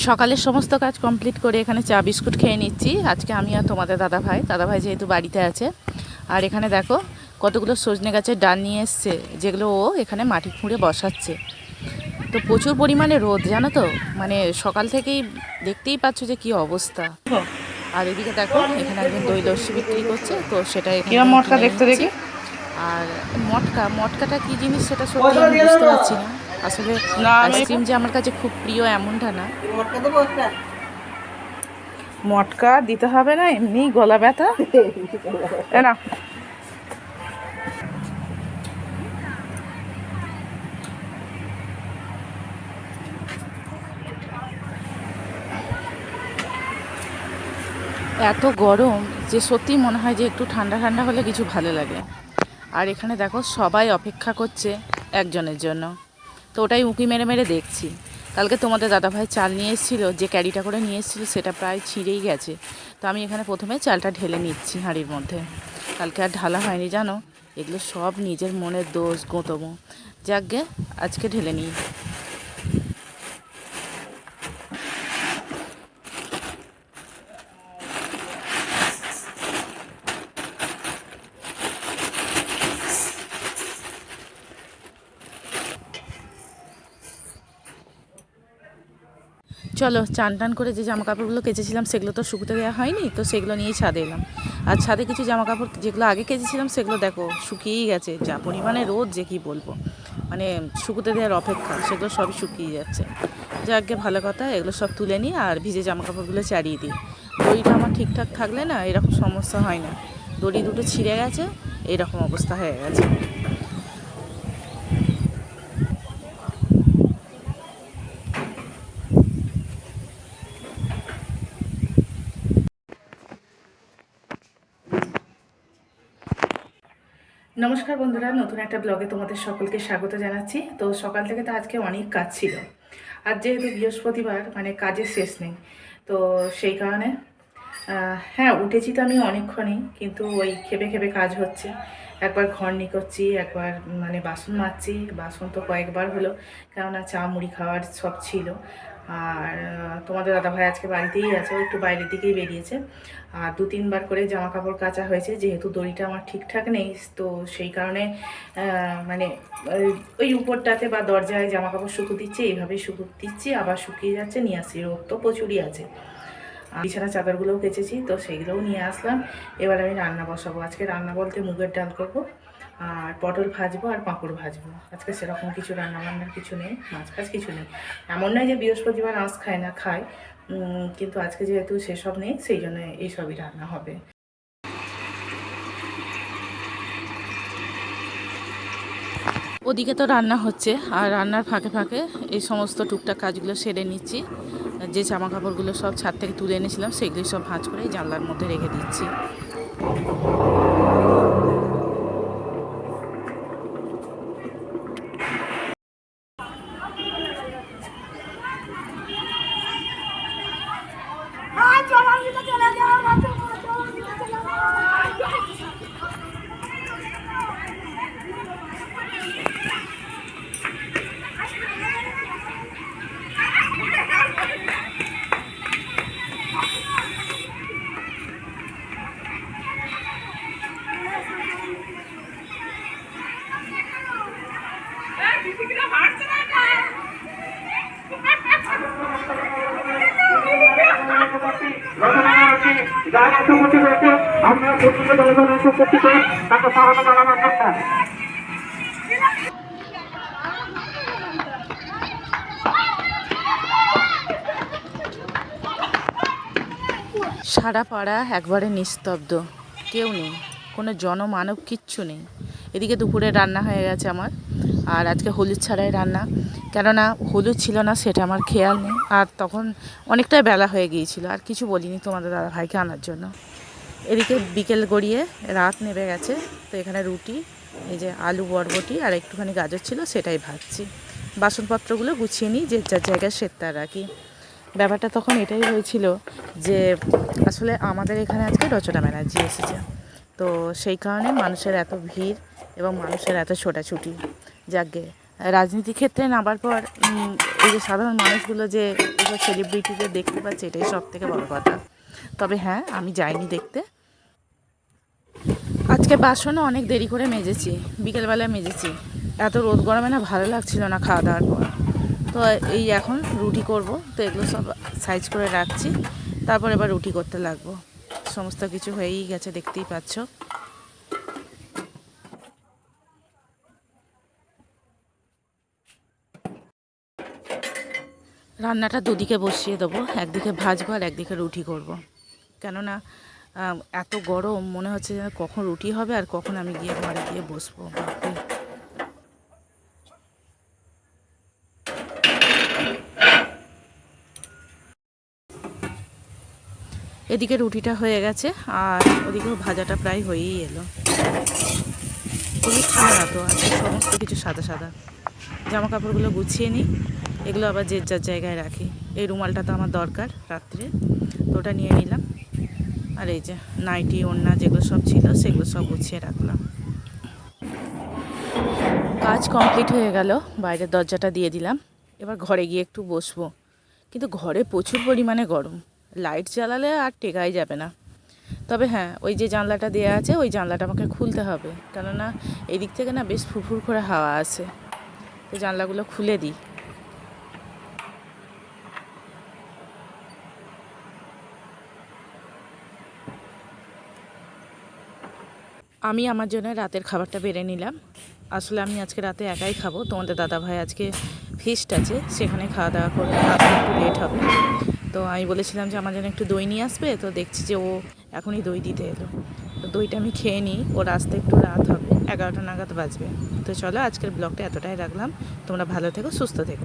সকালের সমস্ত কাজ কমপ্লিট করে এখানে চা বিস্কুট খেয়ে নিচ্ছি। আজকে আমি আর তোমাদের দাদাভাই যেহেতু বাড়িতে আছে। আর এখানে দেখো কতগুলো সজনে গাছের ডাল নিয়ে এসছে, যেগুলো ও এখানে মাটি খুঁড়ে বসাচ্ছে। তো প্রচুর পরিমাণে রোদ, জানো তো, মানে সকাল থেকেই দেখতেই পাচ্ছ যে কি অবস্থা। আর এদিকে দেখো এখানে একজন দই লস্যি বিক্রি করছে, তো সেটা এখানে মটকা দেখতে দেখি। আর মটকাটা কি জিনিস সেটা সত্যি আমি বুঝতে পারছি না। আসলে আইসক্রিম যে আমার কাছে খুব প্রিয় এমনটা না। মটকা দিতে হবে না, এমনি গলা ব্যথা না। এত গরম যে সত্যি মনে হয় যে একটু ঠান্ডা ঠান্ডা হলে কিছু ভালো লাগে। আর এখানে দেখো সবাই অপেক্ষা করছে একজনের জন্য, তো ওটাই উঁকি মেরে মেরে দেখছি। কালকে তোমাদের দাদাভাই চাল নিয়ে এসেছিলো, যে ক্যারিটা করে নিয়ে এসেছিলো সেটা প্রায় ছিঁড়েই গেছে। তো আমি এখানে প্রথমে চালটা ঢেলে নিচ্ছি হাঁড়ির মধ্যে। কালকে আর ঢালা হয়নি জানো, এগুলো সব নিজের মনের দোষ গোঁতমো। যাকগে আজকে ঢেলে নিই। চলো চান টান করে যে জামা কাপড়গুলো কেচেছিলাম সেগুলো তো শুকোতে দেওয়া হয়নি, তো সেগুলো নিয়েই ছাদে এলাম। আর ছাদে কিছু জামা কাপড় যেগুলো আগে কেচেছিলাম সেগুলো দেখো শুকিয়েই গেছে, যা পরিমাণে রোদ যে কী বলবো, মানে শুকোতে দেওয়ার অপেক্ষা, সেগুলো সবই শুকিয়ে যাচ্ছে। যাকে ভালো কথা, এগুলো সব তুলে নিই আর ভিজে জামা কাপড়গুলো চাড়িয়ে দিই। দড়িটা আমার ঠিকঠাক থাকলে না এরকম সমস্যা হয় না। দড়ি দুটো ছিঁড়ে গেছে, এইরকম অবস্থা হয়ে গেছে। নমস্কার বন্ধুরা, নতুন একটা ব্লগে তোমাদের সকলকে স্বাগত জানাচ্ছি। তো সকাল থেকে তো আজকে অনেক কাজ ছিল, আর যেহেতু বৃহস্পতিবার মানে কাজের শেষ নেই, তো সেই কারণে হ্যাঁ উঠেছি তো আমি অনেকক্ষণই, কিন্তু ওই খেপে খেপে কাজ হচ্ছে। একবার ঘর নিকোচ্ছি, একবার মানে বাসন মাজছি। বাসন তো কয়েকবার হলো, কেননা চা মুড়ি খাওয়ার সব ছিল। আর তোমাদের দাদাভাই আজকে বাড়িতেই আছে, ও একটু বাইরের দিকেই বেরিয়েছে। আর 2-3 বার করে জামা কাপড় কাচা হয়েছে, যেহেতু দড়িটা আমার ঠিকঠাক নেই, তো সেই কারণে মানে ওই উপরটাতে বা দরজায় জামা কাপড় শুকো দিচ্ছি, এইভাবেই শুকো দিচ্ছি, আবার শুকিয়ে যাচ্ছে, নিয়ে আসছি। রোদ তো প্রচুরই আছে। বিছানা চাদরগুলোও কেচেছি, তো সেইগুলোও নিয়ে আসলাম। এবার আমি রান্না বসাবো। আজকে রান্না বলতে মুগের ডাল করবো, আর পটল ভাজবো, আর পাঁপড় ভাজবো। আজকে সেরকম কিছু রান্নাবান্নার কিছু নেই, মাছ ফাছ কিছু নেই। এমন নয় যে বৃহস্পতিবার মাছ খায় না, খায়, কিন্তু আজকে যেহেতু সেসব নেই, সেই জন্য এইসবই রান্না হবে। ওদিকে তো রান্না হচ্ছে, আর রান্নার ফাঁকে ফাঁকে এই সমস্ত টুকটাক কাজগুলো সেরে নিচ্ছি। যে জামা কাপড়গুলো সব ছাদ থেকে তুলে এনেছিলাম সেগুলি সব ভাঁজ করে জানলার মধ্যে রেখে দিচ্ছি। সারা পাড়া একবারে নিস্তব্ধ, কেউ নেই, কোনো জনমানব কিচ্ছু নেই। এদিকে দুপুরে রান্না হয়ে গেছে আমার, আর আজকে হলুদ ছাড়াই রান্না, কেননা হলুদ ছিল না সেটা আমার খেয়াল নেই। আর তখন অনেকটাই বেলা হয়ে গিয়েছিল, আর কিছু বলিনি তোমাদের দাদা ভাইকে আনার জন্য। এদিকে বিকেল গড়িয়ে রাত নেমে গেছে, তো এখানে রুটি, এই যে আলু বরবটি আর একটুখানি গাজর ছিল, সেটাই ভাজছি। বাসনপত্রগুলো গুছিয়ে নিই, যে যার জায়গায় সেটা রাখি। ব্যাপারটা তখন এটাই হয়েছিল যে আসলে আমাদের এখানে আজকে রচনা ব্যানার্জি এসেছে, তো সেই কারণে মানুষের এত ভিড় এবং মানুষের এত ছোটাছুটি। যাকে রাজনীতি ক্ষেত্রে নামার পর এই যে সাধারণ মানুষগুলো যে এসব সেলিব্রিটিদের দেখতে পাচ্ছে, এটাই সব থেকে বড় কথা। তবে হ্যাঁ, আমি যাইনি দেখতে। আজকে বাসনও অনেক দেরি করে মেজেছি, বিকেলবেলায় মেজেছি। এত রোদ গরমে না ভালো লাগছিল না খাওয়া দাওয়ার পর। তো এই এখন রুটি করব, তো এগুলো সব সাইজ করে রাখছি, তারপর এবার রুটি করতে লাগবো। সমস্ত কিছু হয়েই গেছে, দেখতেই পাচ্ছ। রান্নাটা দুদিকে বসিয়ে দেবো, একদিকে ভাজবো আর একদিকে রুটি করব। কেননা এত গরম, মনে হচ্ছে যেন কখন রুটি হবে আর কখন আমি গিয়ে ঘরে গিয়ে বসবো। বাপরে। এদিকে রুটিটা হয়ে গেছে আর ওদিকেও ভাজাটা প্রায় হয়েই এলো। খুবই ঠান্ডা, তো আজকে সমস্ত কিছু সাদা সাদা। জামা কাপড়গুলো গুছিয়ে নিই, এগুলো আবার যে যার জায়গায় রাখি। এই রুমালটা তো আমার দরকার রাত্রে, তো ওটা নিয়ে নিলাম। আর এই যে নাইটি, ওড়না যেগুলো সব ছিল সেগুলো সব গুছিয়ে রাখলাম। কাজ কমপ্লিট হয়ে গেল, বাইরের দরজাটা দিয়ে দিলাম। এবার ঘরে গিয়ে একটু বসবো, কিন্তু ঘরে প্রচুর পরিমাণে গরম। লাইট জ্বালালে আর টেকাই যাবে না। তবে হ্যাঁ, ওই যে জানলাটা দেওয়া আছে ওই জানলাটা আমাকে খুলতে হবে, কেননা এই দিক থেকে না বেশ ফুরফুর করে হাওয়া আসে। তো জানলাগুলো খুলে দিই। আমি আমার জন্য রাতের খাবারটা বেড়ে নিলাম। আসলে আমি আজকে রাতে একাই খাবো, তোমাদের দাদাভাই আজকে ফিস্ট আছে, সেখানে খাওয়া দাওয়া করে আসতে একটু লেট হবে। তো আমি বলেছিলাম যে আমার জন্য একটু দই নিয়ে আসবে, তো দেখছি যে ও এখনই দই দিতে এলো। তো দইটা আমি খেয়ে নিই, ওর আসতে একটু রাত হবে, 11টা নাগাদ বাজবে। তো চলো, আজকের ব্লগটা এতটাই রাখলাম। তোমরা ভালো থেকো, সুস্থ থেকো।